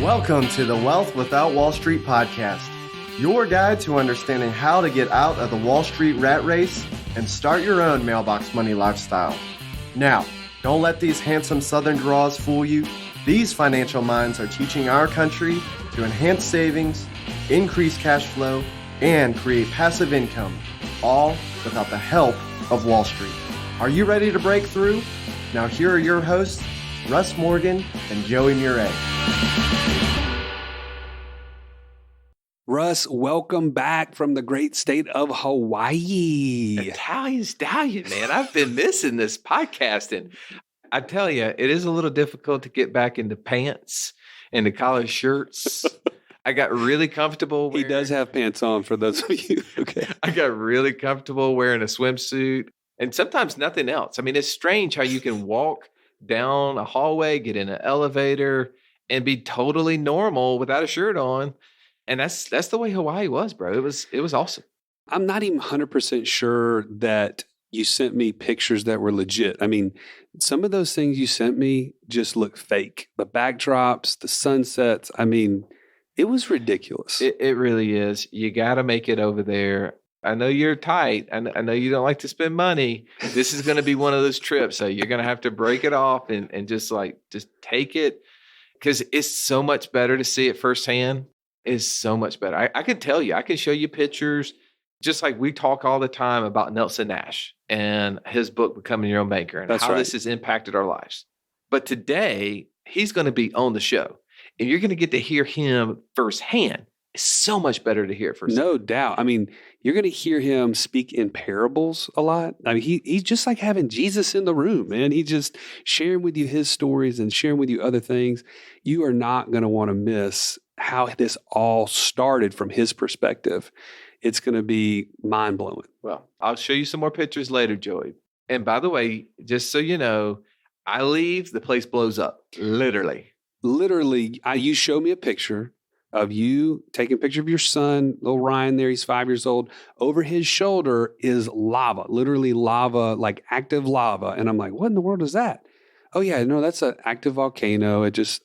Welcome to the Wealth Without Wall Street podcast, your guide to understanding how to get out of the Wall Street rat race and start your own mailbox money lifestyle. Now, don't let these handsome Southern draws fool you. These financial minds are teaching our country to enhance savings, increase cash flow, and create passive income, all without the help of Wall Street. Are you ready to break through? Now here are your hosts, Russ Morgan and Joey Murray. Russ, welcome back from the great state of Hawaii. Italian Stallion, man. I've been missing this podcasting. I tell you, it is a little difficult to get back into pants and the collar shirts. I got really comfortable. He does have pants on for those of you. Okay. I got really comfortable wearing a swimsuit and sometimes nothing else. I mean, it's strange how you can walk down a hallway, get in an elevator, and be totally normal without a shirt on. And that's the way Hawaii was, bro. It was awesome. I'm not even 100% sure that you sent me pictures that were legit. I mean, some of those things you sent me just look fake. The backdrops, the sunsets. I mean, it was ridiculous. It really is. You got to make it over there. I know you're tight. I know you don't like to spend money. This is going to be one of those trips. So you're going to have to break it off and just take it, because it's so much better to see it firsthand. Is so much better. I can tell you, I can show you pictures, just like we talk all the time about Nelson Nash and his book, Becoming Your Own Banker, and how this has impacted our lives. But today, he's going to be on the show, and you're going to get to hear him firsthand. It's so much better to hear it firsthand. No doubt. I mean, you're going to hear him speak in parables a lot. I mean, he's just like having Jesus in the room, man. He's just sharing with you his stories and sharing with you other things. You are not going to want to miss how this all started from his perspective. It's going to be mind-blowing. Well, I'll show you some more pictures later, Joey. And by the way, just so you know, I leave, the place blows up. Literally, you show me a picture of you taking a picture of your son, little Ryan there. He's 5 years old. Over his shoulder is lava, literally lava, like active lava. And I'm like, what in the world is that? Oh, yeah, no, that's an active volcano. It's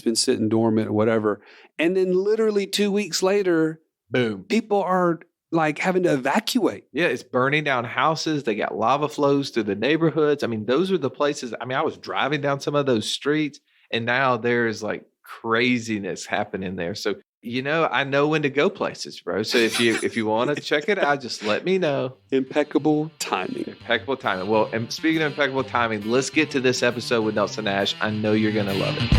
been sitting dormant or whatever. And then literally 2 weeks later, boom, people are like having to evacuate. Yeah, it's burning down houses. They got lava flows through the neighborhoods. I mean, those are the places. I mean, I was driving down some of those streets, and now there's like craziness happening there. So, I know when to go places, bro. So if you want to check it out, just let me know. Impeccable timing. Impeccable timing. Well, and speaking of impeccable timing, let's get to this episode with Nelson Nash. I know you're going to love it.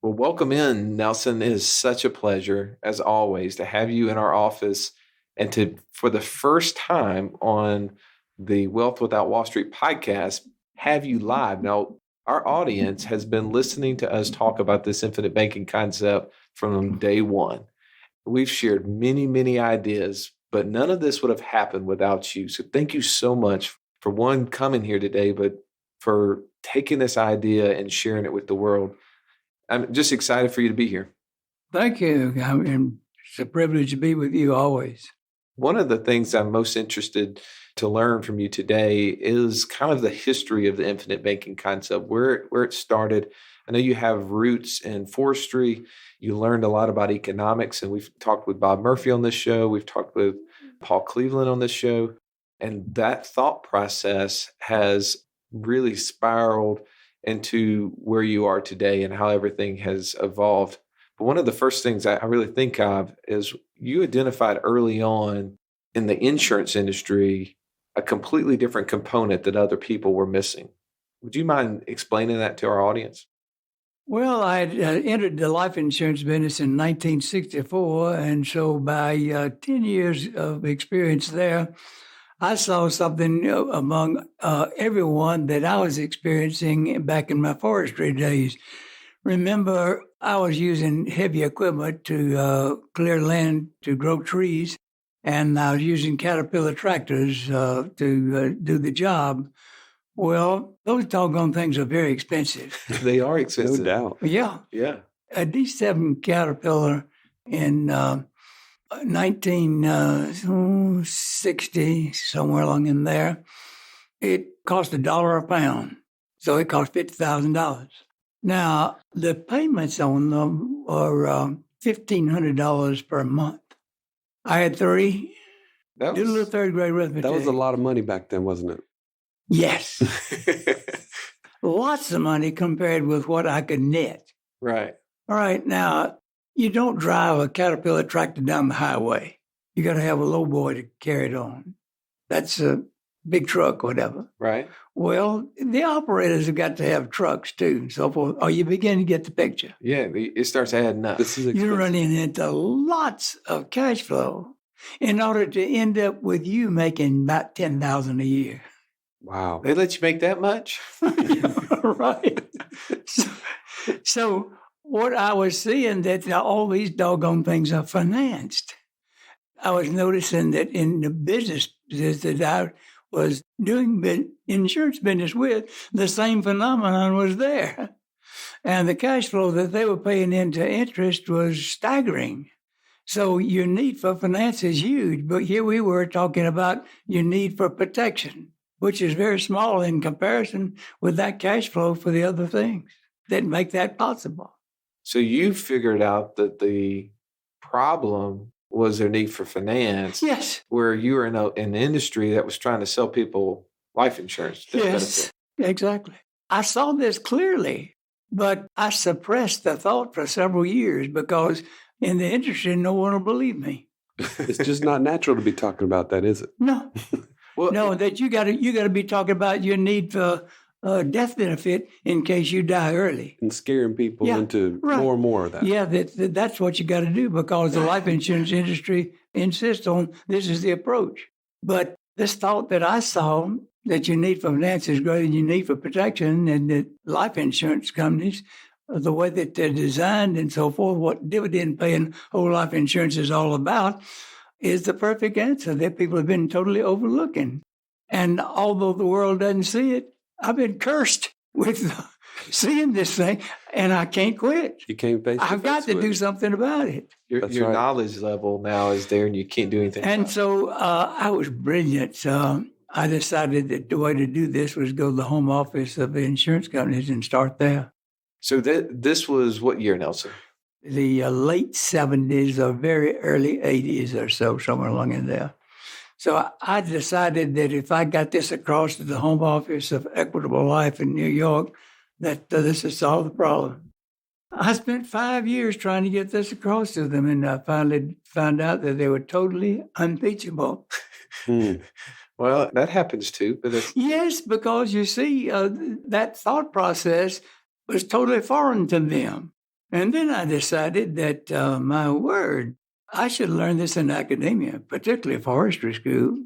Well, welcome in, Nelson. It is such a pleasure, as always, to have you in our office and to, for the first time on the Wealth Without Wall Street podcast, have you live. Now, our audience has been listening to us talk about this infinite banking concept from day one. We've shared many, many ideas, but none of this would have happened without you. So thank you so much for, one, coming here today, but for taking this idea and sharing it with the world. I'm just excited for you to be here. Thank you. I mean, it's a privilege to be with you always. One of the things I'm most interested to learn from you today is kind of the history of the infinite banking concept, where it started. I know you have roots in forestry. You learned a lot about economics, and we've talked with Bob Murphy on this show. We've talked with Paul Cleveland on this show. And that thought process has really spiraled into where you are today and how everything has evolved. But one of the first things I really think of is you identified early on in the insurance industry a completely different component that other people were missing. Would you mind explaining that to our audience? Well, I entered the life insurance business in 1964, and so by 10 years of experience there, I saw something among everyone that I was experiencing back in my forestry days. Remember, I was using heavy equipment to clear land to grow trees, and I was using Caterpillar tractors to do the job. Well, those doggone things are very expensive. They are expensive. No doubt. Yeah. Yeah. A D7 Caterpillar in 1960, somewhere along in there, it cost $1 a pound. So it cost $50,000. Now, the payments on them are $1,500 per month. I had three. Did a little third grade arithmetic. That was a lot of money back then, wasn't it? Yes. Lots of money compared with what I could net. Right. All right. Now, you don't drive a Caterpillar tractor down the highway. You got to have a low boy to carry it on. That's a big truck, whatever. Right. Well, the operators have got to have trucks too, and so forth. Or you begin to get the picture. Yeah, it starts adding up. This is expensive. You're running into lots of cash flow in order to end up with you making about $10,000 a year. Wow. They let you make that much? Right. So what I was seeing that all these doggone things are financed. I was noticing that in the business that I was doing insurance business with, the same phenomenon was there. And the cash flow that they were paying into interest was staggering. So your need for finance is huge. But here we were talking about your need for protection, which is very small in comparison with that cash flow for the other things that make that possible. So you figured out that the problem was their need for finance. Yes. Where you were in an industry that was trying to sell people life insurance. Yes, exactly. I saw this clearly, but I suppressed the thought for several years because in the industry, no one will believe me. It's just not natural to be talking about that, is it? No. Well, No, that you got to be talking about your need for death benefit in case you die early. And scaring people into right. more and more of that. Yeah, that's what you got to do because the life insurance industry insists on this is the approach. But this thought that I saw that your need for finance is greater than your need for protection, and that life insurance companies, the way that they're designed and so forth, what dividend paying whole life insurance is all about, is the perfect answer that people have been totally overlooking. And although the world doesn't see it, I've been cursed with seeing this thing, and I can't quit. You came face to I've got to do something about it. Your right. knowledge level now is there, and you can't do anything. And so I was brilliant. I decided that the way to do this was go to the home office of the insurance companies and start there. So this was what year, Nelson? The late 70s or very early 80s or so, somewhere along in there. So I decided that if I got this across to the home office of Equitable Life in New York, that this would solve the problem. I spent 5 years trying to get this across to them, and I finally found out that they were totally unteachable. Well, that happens too. But yes, because you see, that thought process was totally foreign to them. And then I decided that, my word, I should learn this in academia, particularly forestry school,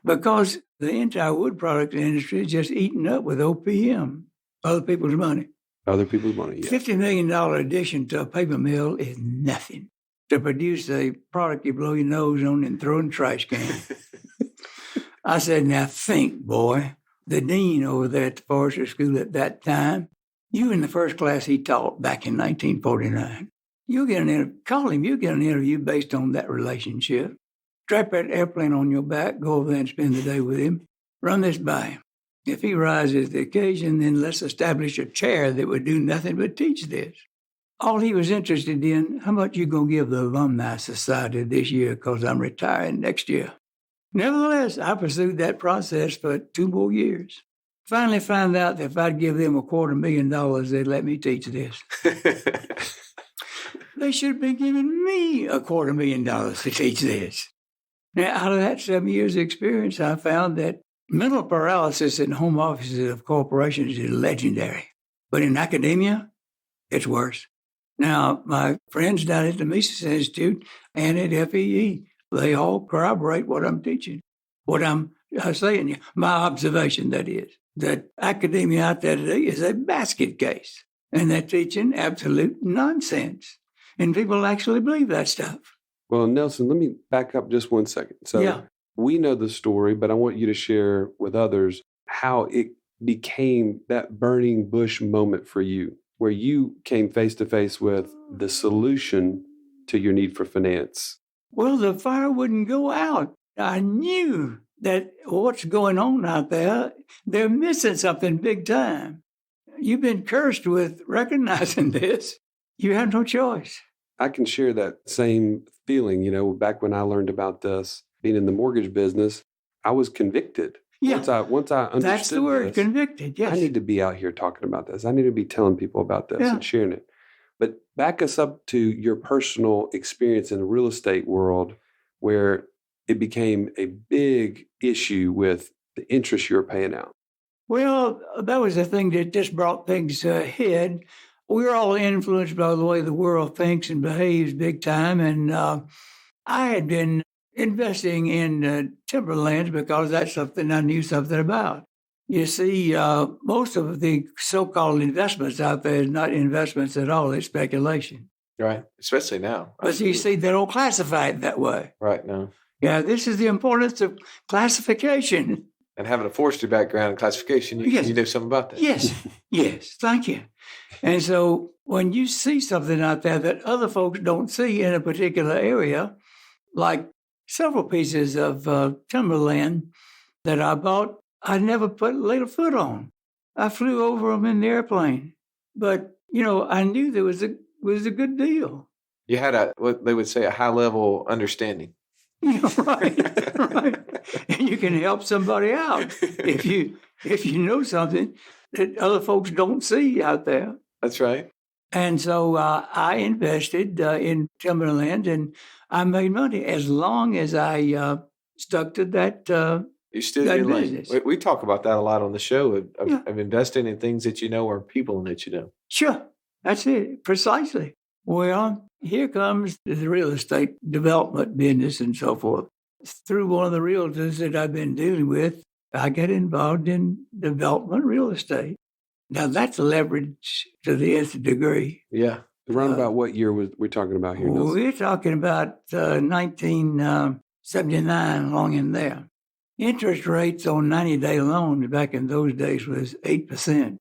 because the entire wood product industry is just eaten up with OPM, other people's money. Other people's money, yeah. $50 million addition to a paper mill is nothing to produce a product you blow your nose on and throw in the trash can. I said, now think, boy, the dean over there at the forestry school at that time, you in the first class he taught back in 1949. You'll get an interview, call him, you'll get an interview based on that relationship. Strap that airplane on your back, go over there and spend the day with him. Run this by him. If he rises to the occasion, then let's establish a chair that would do nothing but teach this. All he was interested in, how much you going to give the Alumni Society this year because I'm retiring next year. Nevertheless, I pursued that process for 2 more years. Finally found out that if I'd give them $250,000, they'd let me teach this. They should have been giving me $250,000 to teach this. Now, out of that 7 years of experience, I found that mental paralysis in home offices of corporations is legendary. But in academia, it's worse. Now, my friends down at the Mises Institute and at FEE, they all corroborate what I'm teaching, what I'm saying. My observation, that is, that academia out there today is a basket case, and they're teaching absolute nonsense. And people actually believe that stuff. Well, Nelson, let me back up just 1 second. So we know the story, but I want you to share with others how it became that burning bush moment for you, where you came face to face with the solution to your need for finance. Well, the fire wouldn't go out. I knew that what's going on out there, they're missing something big time. You've been cursed with recognizing this. You have no choice. I can share that same feeling. Back when I learned about this, being in the mortgage business, I was convicted. Yeah. Once I understood That's the word, this, convicted, yes. I need to be out here talking about this. I need to be telling people about this and sharing it. But back us up to your personal experience in the real estate world where it became a big issue with the interest you're paying out. Well, that was the thing that just brought things ahead. We're all influenced by the way the world thinks and behaves big time. And I had been investing in timberlands because that's something I knew something about. You see, most of the so-called investments out there is not investments at all. It's speculation. Right. Especially now. But you see, they don't classify it that way. Right now. Yeah, this is the importance of classification. And having a forestry background in classification, you know something about that. Yes, thank you. And so when you see something out there that other folks don't see in a particular area, like several pieces of timberland that I bought, I never laid a foot on. I flew over them in the airplane. But, I knew there was a good deal. You had what they would say, a high-level understanding. Right. And you can help somebody out if you know something that other folks don't see out there. That's right. And so I invested in timberland, and I made money as long as I stuck to that. You still that in business. lane. We talk about that a lot on the show of investing in things that you know or people that you know. Sure, that's it, precisely. Well, here comes the real estate development business and so forth. Through one of the realtors that I've been dealing with, I get involved in development real estate. Now, that's leverage to the nth degree. Yeah. Around about what year we're talking about here? Nelson? We're talking about 1979, along in there. Interest rates on 90-day loans back in those days was 8%.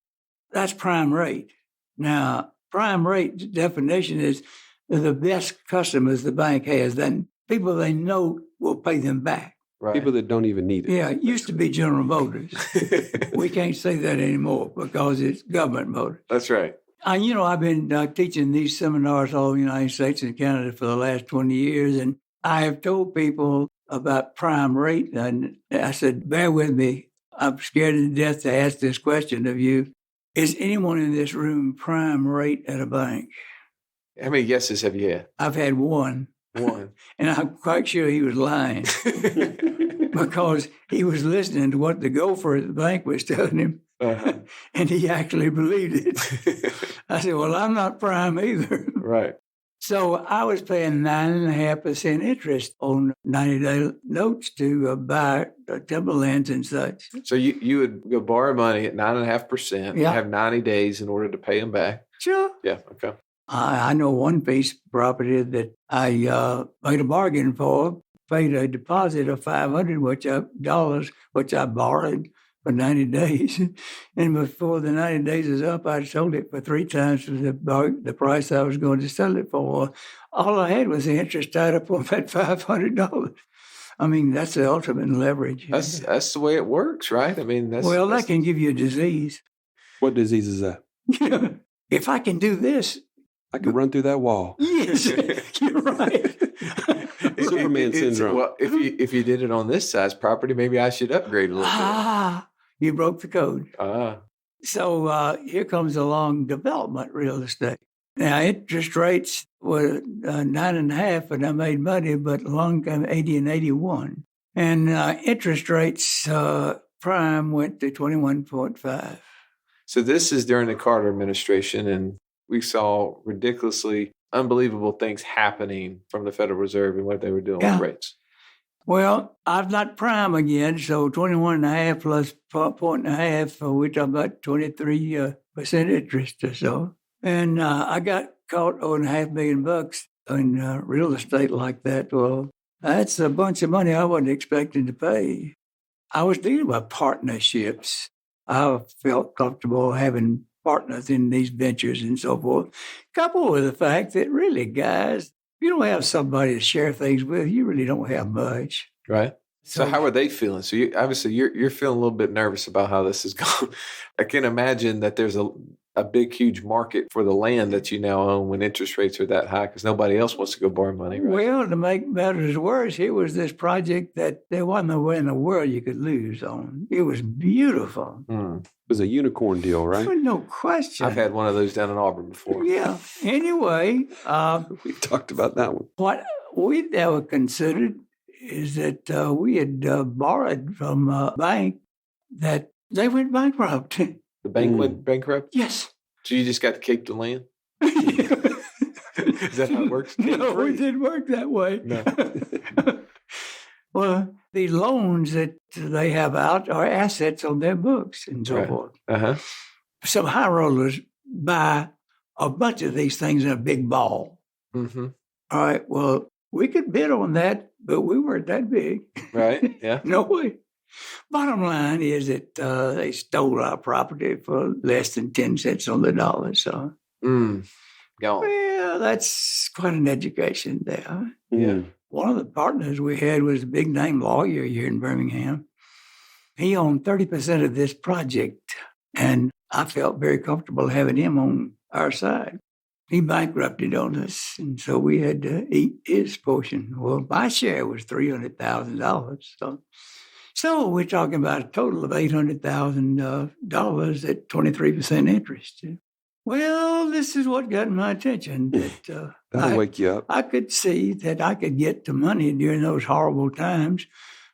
That's prime rate. Now, prime rate definition is the best customers the bank has, then people they know will pay them back. Right. People that don't even need it. Yeah, it used to be General Motors. We can't say that anymore because it's government motors. That's right. I've been teaching these seminars all over the United States and Canada for the last 20 years, and I have told people about prime rate, and I said, bear with me. I'm scared to death to ask this question of you. Is anyone in this room prime rate at a bank? How many guesses have you had? I've had one. One. And I'm quite sure he was lying because he was listening to what the gopher at the bank was telling him, and he actually believed it. I said, well, I'm not prime either. Right. So I was paying 9.5% interest on 90-day notes to buy timberlands and such. So you would go borrow money at 9.5%, have 90 days in order to pay them back? Sure. Yeah, okay. I know one piece of property that I made a bargain for, paid a deposit of $500 which I borrowed for 90 days. And before the 90 days is up, I sold it for 3 times the price I was going to sell it for. All I had was the interest tied up on that $500. I mean, that's the ultimate leverage. That's the way it works, right? I mean, that can give you a disease. What disease is that? If I can do this, I can run through that wall. Yes, you're right. Superman syndrome. Well, if you did it on this size property, maybe I should upgrade a little bit. You broke the code. So here comes along development real estate. Now, interest rates were 9.5%, and I made money, but a long time, 80 and 81. And interest rates, prime went to 21.5. So this is during the Carter administration, and we saw ridiculously unbelievable things happening from the Federal Reserve and what they were doing with rates. Well, I'm not prime again, so 21.5 plus 0.5, we're talking about 23% interest or so. And I got caught on $500,000 in real estate like that. Well, that's a bunch of money I wasn't expecting to pay. I was dealing with partnerships. I felt comfortable having partners in these ventures and so forth, coupled with the fact that really, guys, you don't have somebody to share things with, you really don't have much. Right. So how are they feeling? So obviously you're feeling a little bit nervous about how this is going. I can imagine that there's a big, huge market for the land that you now own when interest rates are that high because nobody else wants to go borrow money, right? Well, to make matters worse, it was this project that there wasn't no way in the world you could lose on. It was beautiful. It was a unicorn deal, right? No question. I've had one of those down in Auburn before. Yeah. Anyway, We talked about that one. what we never considered is that we had borrowed from a bank that they went bankrupt. The bank went bankrupt? Yes. So you just got to keep the land? Is that how it works? No, it didn't work that way. No. Well, the loans that they have out are assets on their books and so forth. Uh-huh. Some high rollers buy a bunch of these things in a big ball. Mm-hmm. All right, well, we could bid on that, but we weren't that big. Right, yeah. No way. Bottom line is that they stole our property for less than 10 cents on the dollar. So, Gone. well, that's quite an education there. Yeah. One of the partners we had was a big name lawyer here in Birmingham. He owned 30% of this project, and I felt very comfortable having him on our side. He bankrupted on us, and so we had to eat his portion. Well, my share was $300,000. So we're talking about a total of $800,000 at 23% interest. Well, this is what got my attention. That'll wake you up. I could see that I could get the money during those horrible times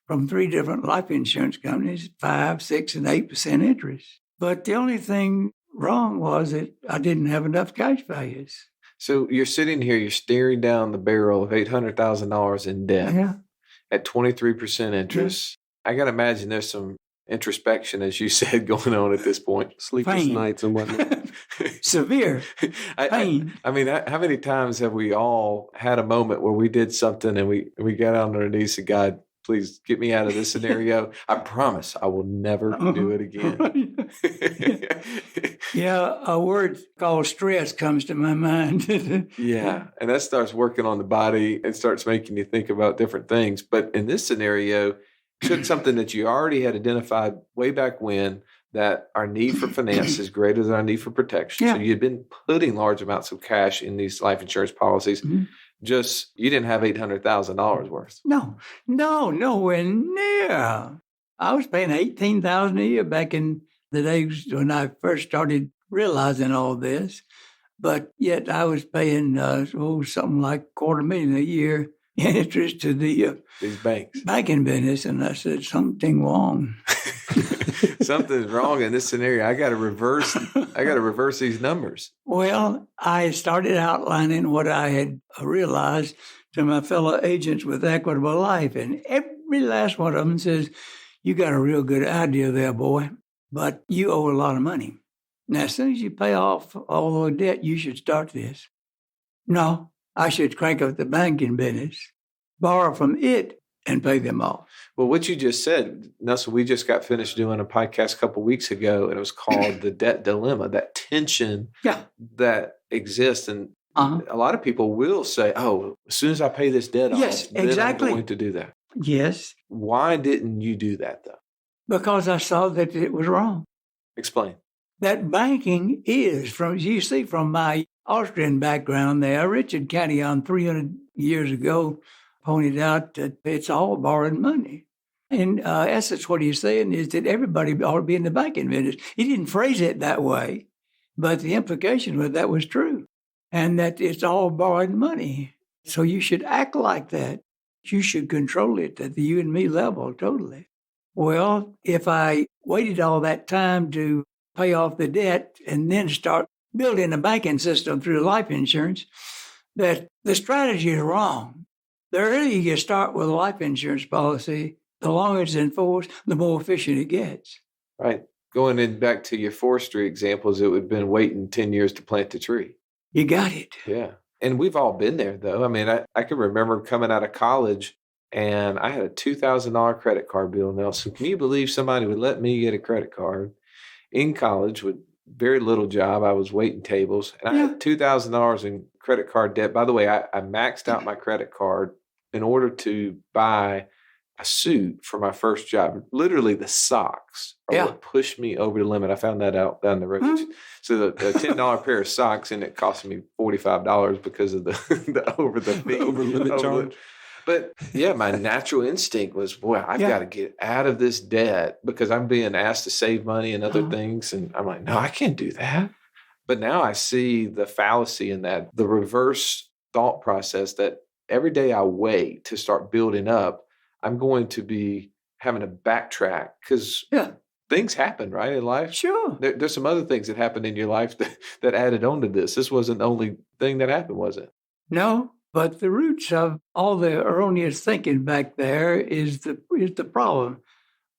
from 3 different life insurance companies, 5, 6, and 8% interest. But the only thing wrong was that I didn't have enough cash values. So you're sitting here, you're staring down the barrel of $800,000 in debt Yeah. at 23% interest. I got to imagine there's some introspection, as you said, going on at this point. Sleepless Pain. nights and whatnot. Severe pain. I mean, how many times have we all had a moment where we did something and we got on our knees and God, please get me out of this scenario. I promise I will never do it again. Yeah, a word called stress comes to my mind. Yeah, and that starts working on the body and starts making you think about different things. But in this scenario, took something that you already had identified way back when, that our need for finance is greater than our need for protection. Yeah. So you'd been putting large amounts of cash in these life insurance policies. Mhm. Just you didn't have $800,000 worth. No, nowhere near. I was paying $18,000 a year back in the days when I first started realizing all this, but yet I was paying something like $250,000 a year in interest to the These banks. banking business, and I said something wrong. Something's wrong in this scenario. I got to reverse these numbers. Well, I started outlining what I had realized to my fellow agents with Equitable Life, and every last one of them says, "You got a real good idea there, boy, but you owe a lot of money. Now, as soon as you pay off all the debt, you should start this." No, I should crank up the banking business, borrow from it, and pay them off. Well, what you just said, Nelson, we just got finished doing a podcast a couple of weeks ago, and it was called The Debt Dilemma, that tension that exists. And a lot of people will say, oh, as soon as I pay this debt Yes, off, then exactly. I'm going to do that. Yes, Why didn't you do that, though? because I saw that it was wrong. Explain. That banking is, from my Austrian background there, Richard Cantillon 300 years ago pointed out that it's all borrowed money. In essence, what he's saying is that everybody ought to be in the banking business. He didn't phrase it that way, but the implication was that was true, and that it's all borrowed money. So you should act like that. You should control it at the you and me level totally. Well, if I waited all that time to pay off the debt and then start building a banking system through life insurance, that the strategy is wrong. The earlier you start with a life insurance policy, the longer it's enforced, the more efficient it gets. Right. Going in back to your forestry examples, it would have been waiting 10 years to plant the tree. You got it. Yeah. And we've all been there, though. I mean, I can remember coming out of college and I had a $2,000 credit card bill, Nelson. Can you believe somebody would let me get a credit card in college with very little job? I was waiting tables, and I had $2,000 in credit card debt. By the way, I maxed out my credit card in order to buy a suit for my first job. Literally, the socks are what pushed me over the limit. I found that out down the road. So the $10 pair of socks, and it cost me $45 because of the over the fee, over limit charge. But yeah, my natural instinct was, boy, I've got to get out of this debt because I'm being asked to save money and other things. And I'm like, no, I can't do that. But now I see the fallacy in that, the reverse thought process that every day I wait to start building up, I'm going to be having to backtrack because things happen, right, in life? Sure. There's some other things that happened in your life that added on to this. This wasn't the only thing that happened, was it? No. But the roots of all the erroneous thinking back there is the problem.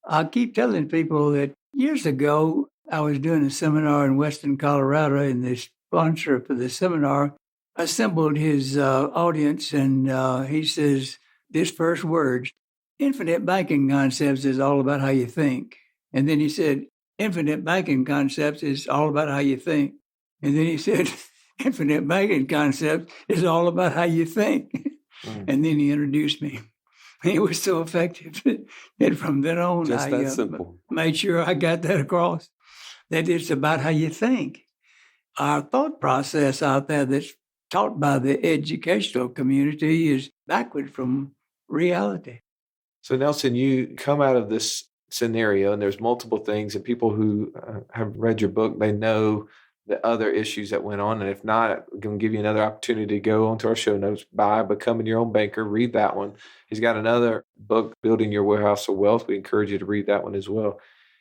I keep telling people that years ago, I was doing a seminar in Western Colorado, and the sponsor for the seminar assembled his audience, and he says this first words, infinite banking concepts is all about how you think. And then he said, infinite banking concepts is all about how you think. And then he said, infinite banking concept is all about how you think. And then he introduced me. It was so effective that from then on, Just that simple. Made sure I got that across, that it's about how you think. Our thought process out there that's taught by the educational community is backward from reality. So Nelson, you come out of this scenario, and there's multiple things, and people who have read your book, they know the other issues that went on. And if not, I'm going to give you another opportunity to go onto our show notes, buy Becoming Your Own Banker, read that one. He's got another book, Building Your Warehouse of Wealth. We encourage you to read that one as well.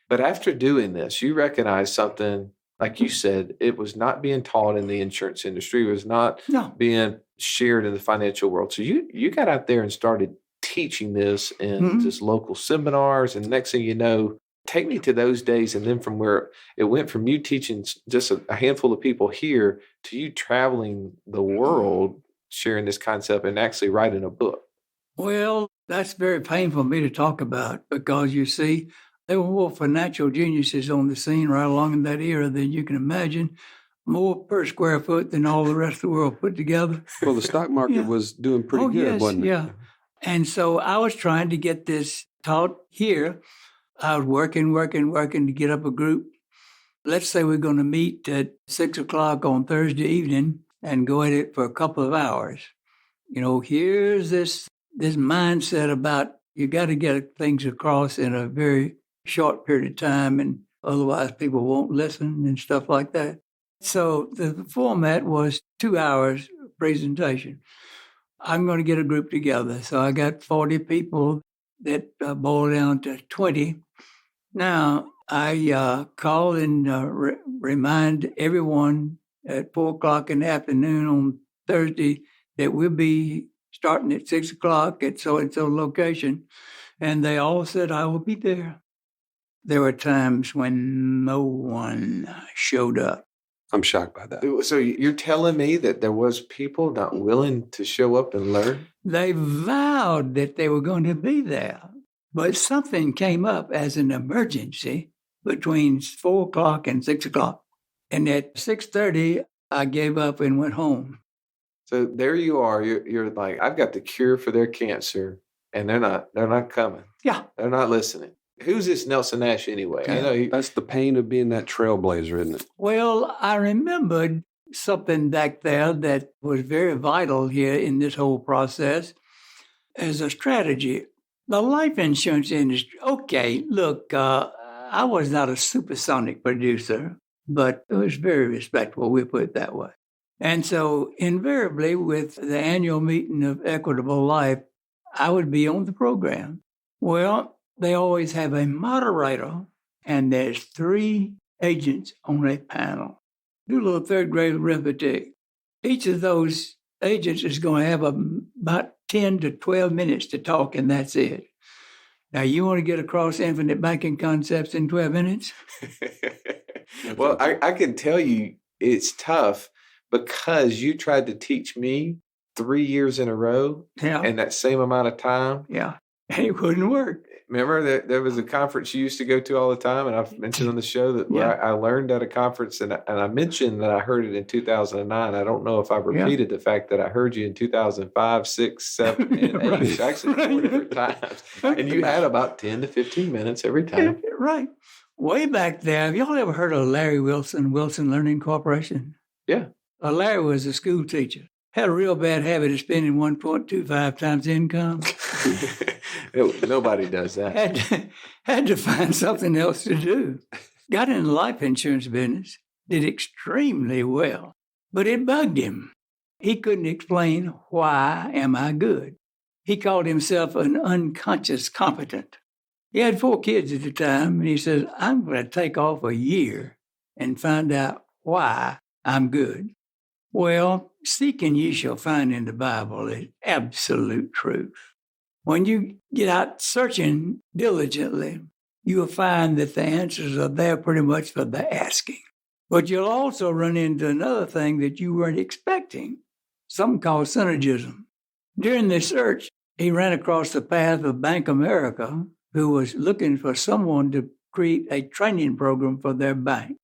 But after doing this, you recognize something, like you said, it was not being taught in the insurance industry. It was not being shared in the financial world. So you got out there and started teaching this in just local seminars. And next thing you know, take me to those days, and then from where it went from you teaching just a handful of people here to you traveling the world, sharing this concept and actually writing a book. Well, that's very painful for me to talk about because, you see, there were more financial geniuses on the scene right along in that era than you can imagine, more per square foot than all the rest of the world put together. Well, the stock market was doing pretty good, wasn't it? Yeah. And so I was trying to get this taught here. I was working to get up a group. Let's say we're going to meet at 6 o'clock on Thursday evening and go at it for a couple of hours. You know, here's this mindset about you got to get things across in a very short period of time, and otherwise people won't listen and stuff like that. So the format was 2 hours presentation. I'm going to get a group together. So I got 40 people that boiled down to 20. Now, I call and remind everyone at 4 o'clock in the afternoon on Thursday that we'll be starting at 6 o'clock at so-and-so location. And they all said, I will be there. There were times when no one showed up. I'm shocked by that. So you're telling me that there was people not willing to show up and learn? They vowed that they were going to be there. But something came up as an emergency between 4 o'clock and 6 o'clock. And at 6:30, I gave up and went home. So there you are. You're like, I've got the cure for their cancer, and they're not coming. Yeah. They're not listening. Who's this Nelson Nash anyway? Yeah. I know That's the pain of being that trailblazer, isn't it? Well, I remembered something back there that was very vital here in this whole process as a strategy. The life insurance industry, okay, look, I was not a supersonic producer, but it was very respectable, we'll put it that way. And so invariably with the annual meeting of Equitable Life, I would be on the program. Well, they always have a moderator, and there's 3 agents on a panel. Do a little third grade arithmetic. Each of those agents is going to have about 10 to 12 minutes to talk, and that's it. Now, you want to get across infinite banking concepts in 12 minutes? Well, I can tell you it's tough because you tried to teach me 3 years in a row in that same amount of time. Yeah, and it wouldn't work. Remember that there was a conference you used to go to all the time, and I've mentioned on the show that where I learned at a conference, and I mentioned that I heard it in 2009. I don't know if I repeated the fact that I heard you in 2005, 6, 7, and 8. It's actually 4 different times. And you had about 10 to 15 minutes every time. Right. Way back there, have y'all ever heard of Larry Wilson Learning Corporation? Yeah. Larry was a school teacher. Had a real bad habit of spending 1.25 times income. Nobody does that. Had to find something else to do. Got in the life insurance business. Did extremely well. But it bugged him. He couldn't explain why am I good. He called himself an unconscious competent. He had 4 kids at the time, and he says, I'm going to take off a year and find out why I'm good. Well, seek and ye shall find in the Bible is absolute truth. When you get out searching diligently, you'll find that the answers are there pretty much for the asking. But you'll also run into another thing that you weren't expecting, something called synergism. During the search, he ran across the path of Bank America, who was looking for someone to create a training program for their bank.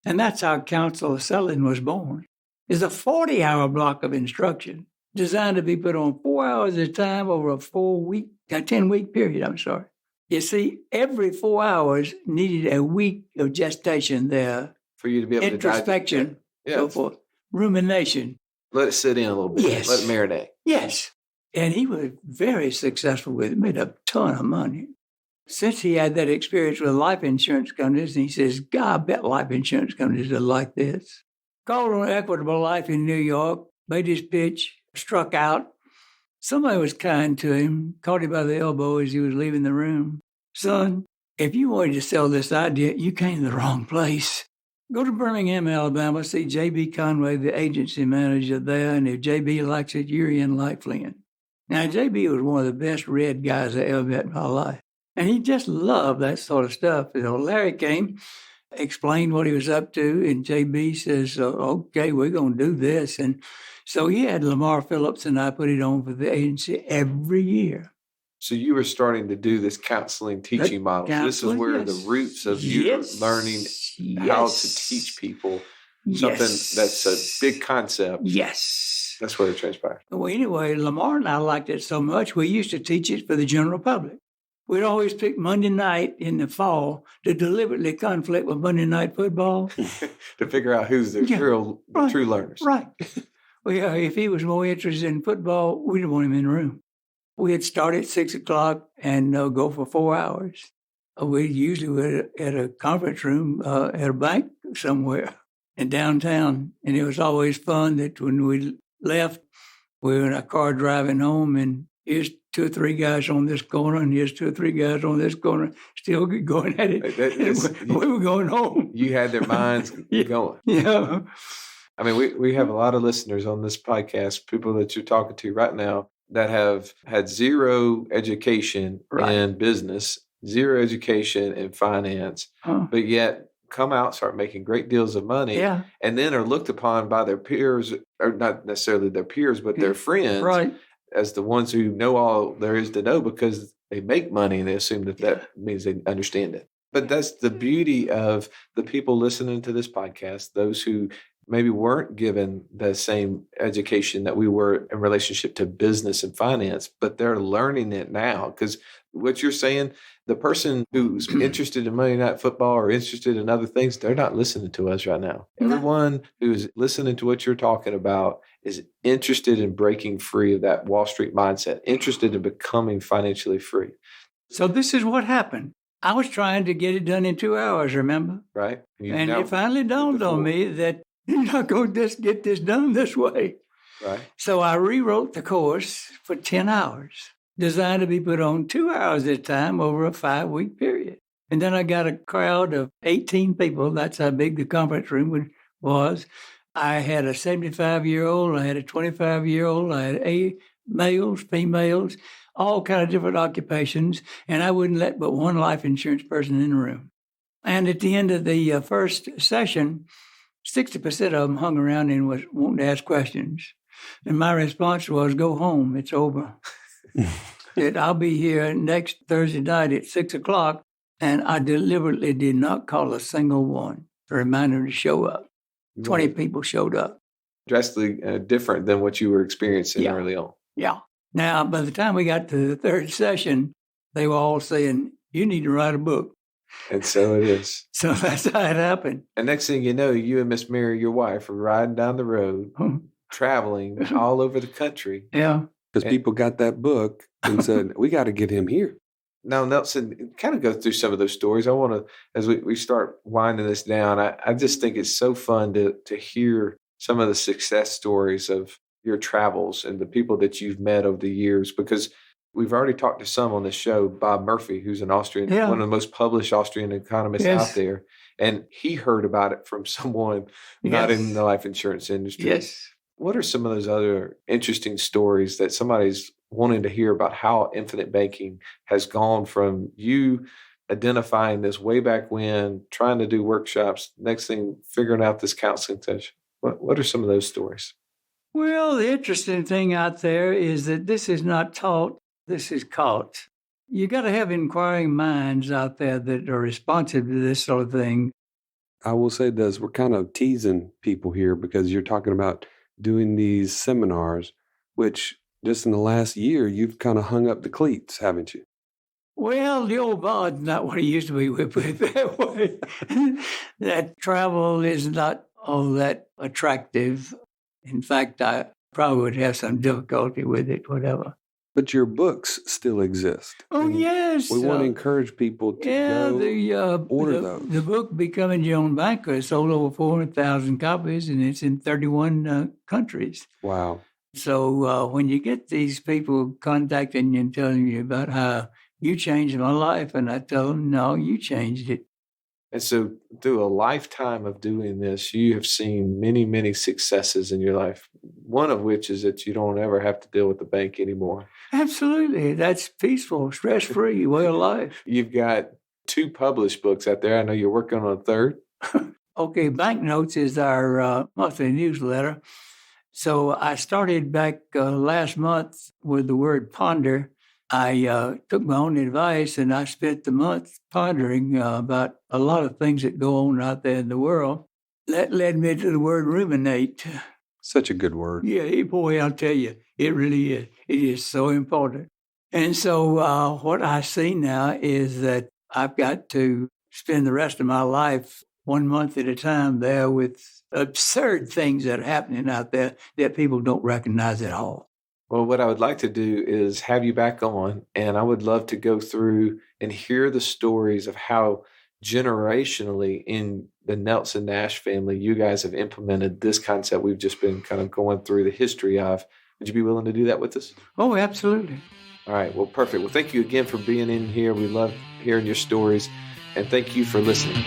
And that's how Counsel of Selling was born. It's a 40-hour block of instruction designed to be put on 4 hours at a time over a 10-week period, You see, every 4 hours needed a week of gestation there. For you to be able introspection, to so forth, rumination. Let it sit in a little bit. Yes. Let it marinate. Yes. And he was very successful with it, made a ton of money. Since he had that experience with life insurance companies, and he says, God, I bet life insurance companies are like this. Called on Equitable Life in New York, made his pitch, struck out. Somebody was kind to him, caught him by the elbow as he was leaving the room. Son, if you wanted to sell this idea, you came to the wrong place. Go to Birmingham, Alabama, see J.B. Conway, the agency manager there, and if J.B. likes it, you're in like Flynn. Now, J.B. was one of the best red guys I ever met in my life. And he just loved that sort of stuff. Larry came, explained what he was up to, and JB says, okay, we're going to do this. And so he had Lamar Phillips and I put it on for the agency every year. So you were starting to do this counseling teaching model. This is where the roots of you learning how to teach people something that's a big concept. Yes. That's where it transpired. Well, anyway, Lamar and I liked it so much, we used to teach it for the general public. We'd always pick Monday night in the fall to deliberately conflict with Monday Night Football. To figure out who's the true learners. Right. Well, yeah, if he was more interested in football, we didn't want him in the room. We'd start at 6 o'clock and go for 4 hours. We usually were at a conference room at a bank somewhere in downtown. And it was always fun that when we left, we were in a car driving home, and here's 2 or 3 guys on this corner, and here's 2 or 3 guys on this corner, still going at it. We were going home. You had their minds going. Yeah. I mean, we have a lot of listeners on this podcast, people that you're talking to right now that have had zero education in business, zero education in finance, but yet come out, start making great deals of money, and then are looked upon by their peers, or not necessarily their peers, but their friends, as the ones who know all there is to know because they make money, and they assume that means they understand it. But that's the beauty of the people listening to this podcast, those who maybe weren't given the same education that we were in relationship to business and finance, but they're learning it now. Because what you're saying, the person who's interested in Monday Night Football or interested in other things, they're not listening to us right now. Everyone who's listening to what you're talking about is interested in breaking free of that Wall Street mindset, interested in becoming financially free. So this is what happened. I was trying to get it done in 2 hours, remember? Right. And it finally dawned on me that you're not going to just get this done this way. Right. So I rewrote the course for 10 hours, designed to be put on 2 hours at a time over a 5-week period. And then I got a crowd of 18 people. That's how big the conference room was. I had a 75-year-old, I had a 25-year-old, I had males, females, all kind of different occupations, and I wouldn't let but one life insurance person in the room. And at the end of the first session, 60% of them hung around and was wanting to ask questions. And my response was, go home, it's over. said, I'll be here next Thursday night at 6:00. And I deliberately did not call a single one to remind them to show up. 20 people showed up. Drastically different than what you were experiencing early on. Yeah. Now, by the time we got to the third session, they were all saying, you need to write a book. And so it is. So that's how it happened. And next thing you know, you and Miss Mary, your wife, are riding down the road, traveling all over the country. Yeah. Because people got that book and said, we got to get him here. Now, Nelson, kind of go through some of those stories. I want to, as we start winding this down, I just think it's so fun to hear some of the success stories of your travels and the people that you've met over the years, because we've already talked to some on this show, Bob Murphy, who's an Austrian, one of the most published Austrian economists out there. And he heard about it from someone not in the life insurance industry. Yes. What are some of those other interesting stories that somebody's wanting to hear about how infinite banking has gone from you identifying this way back when, trying to do workshops, next thing, figuring out this counseling session? What are some of those stories? Well, the interesting thing out there is that this is not taught, this is caught. You got to have inquiring minds out there that are responsive to this sort of thing. I will say this, we're kind of teasing people here because you're talking about doing these seminars, which just in the last year, you've kind of hung up the cleats, haven't you? Well, the old bod's not what it used to be. We put it that way. That travel is not all that attractive. In fact, I probably would have some difficulty with it, whatever. But your books still exist. Oh, and yes. We want to encourage people to order those. The book, Becoming Your Own Banker, has sold over 400,000 copies, and it's in 31 countries. Wow. So when you get these people contacting you and telling you about how you changed my life, and I tell them, no, you changed it. And so through a lifetime of doing this, you have seen many, many successes in your life, one of which is that you don't ever have to deal with the bank anymore. Absolutely. That's peaceful, stress-free way of life. You've got 2 published books out there. I know you're working on a third. Okay, Banknotes is our monthly newsletter. So I started back last month with the word ponder. I took my own advice and I spent the month pondering about a lot of things that go on out there in the world. That led me to the word ruminate. Such a good word. Yeah, boy, I'll tell you, it really is. It is so important. And so what I see now is that I've got to spend the rest of my life 1 month at a time there with absurd things that are happening out there that people don't recognize at all. Well, what I would like to do is have you back on, and I would love to go through and hear the stories of how generationally in the Nelson Nash family, you guys have implemented this concept we've just been kind of going through the history of. Would you be willing to do that with us? Oh, absolutely. All right. Well, perfect. Well, thank you again for being in here. We love hearing your stories, and thank you for listening.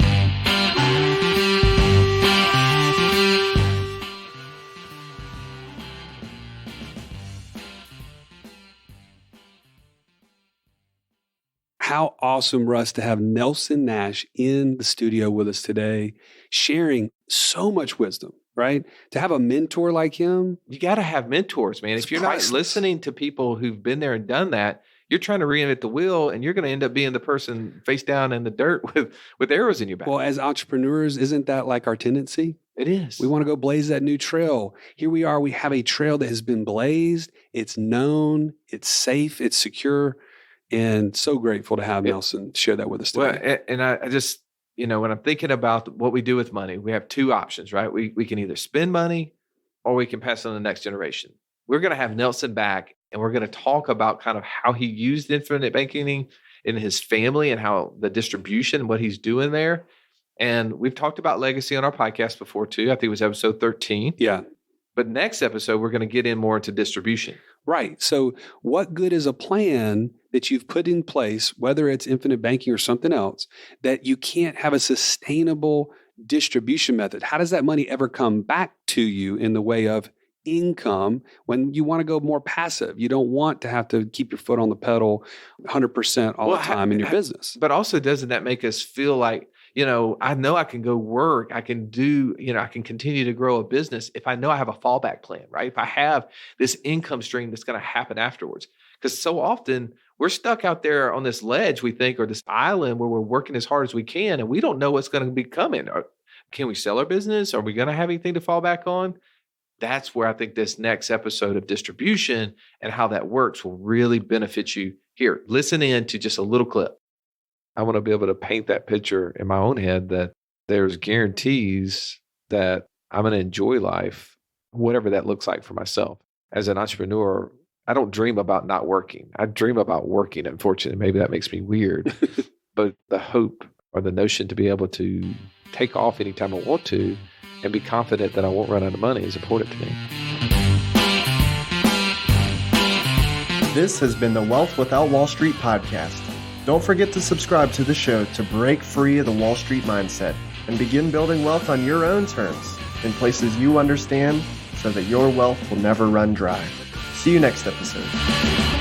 How awesome, Russ, to have Nelson Nash in the studio with us today, sharing so much wisdom, right? To have a mentor like him. You got to have mentors, man. If you're priceless. Not listening to people who've been there and done that, you're trying to reinvent the wheel, and you're going to end up being the person face down in the dirt with arrows in your back. Well, as entrepreneurs, isn't that like our tendency? It is. We want to go blaze that new trail. Here we are. We have a trail that has been blazed. It's known. It's safe. It's secure. And so grateful to have Nelson share that with us today. Well, and I just, when I'm thinking about what we do with money, we have 2 options, right? We can either spend money or we can pass it on to the next generation. We're going to have Nelson back, and we're going to talk about kind of how he used infinite banking in his family and how the distribution, what he's doing there. And we've talked about legacy on our podcast before too. I think it was episode 13. Yeah. But next episode, we're going to get in more into distribution. Right. So what good is a plan that you've put in place, whether it's infinite banking or something else, that you can't have a sustainable distribution method? How does that money ever come back to you in the way of income when you want to go more passive? You don't want to have to keep your foot on the pedal 100% all the time in your business. But also, doesn't that make us feel like, I know I can go work, I can do, I can continue to grow a business if I know I have a fallback plan, right? If I have this income stream that's going to happen afterwards. Because so often we're stuck out there on this ledge, we think, or this island where we're working as hard as we can, and we don't know what's going to be coming. Can we sell our business? Are we going to have anything to fall back on? That's where I think this next episode of distribution and how that works will really benefit you. Here, listen in to just a little clip. I want to be able to paint that picture in my own head that there's guarantees that I'm going to enjoy life, whatever that looks like for myself. As an entrepreneur, I don't dream about not working. I dream about working, unfortunately. Maybe that makes me weird. But the hope or the notion to be able to take off anytime I want to and be confident that I won't run out of money is important to me. This has been the Wealth Without Wall Street podcast. Don't forget to subscribe to the show to break free of the Wall Street mindset and begin building wealth on your own terms in places you understand so that your wealth will never run dry. See you next episode.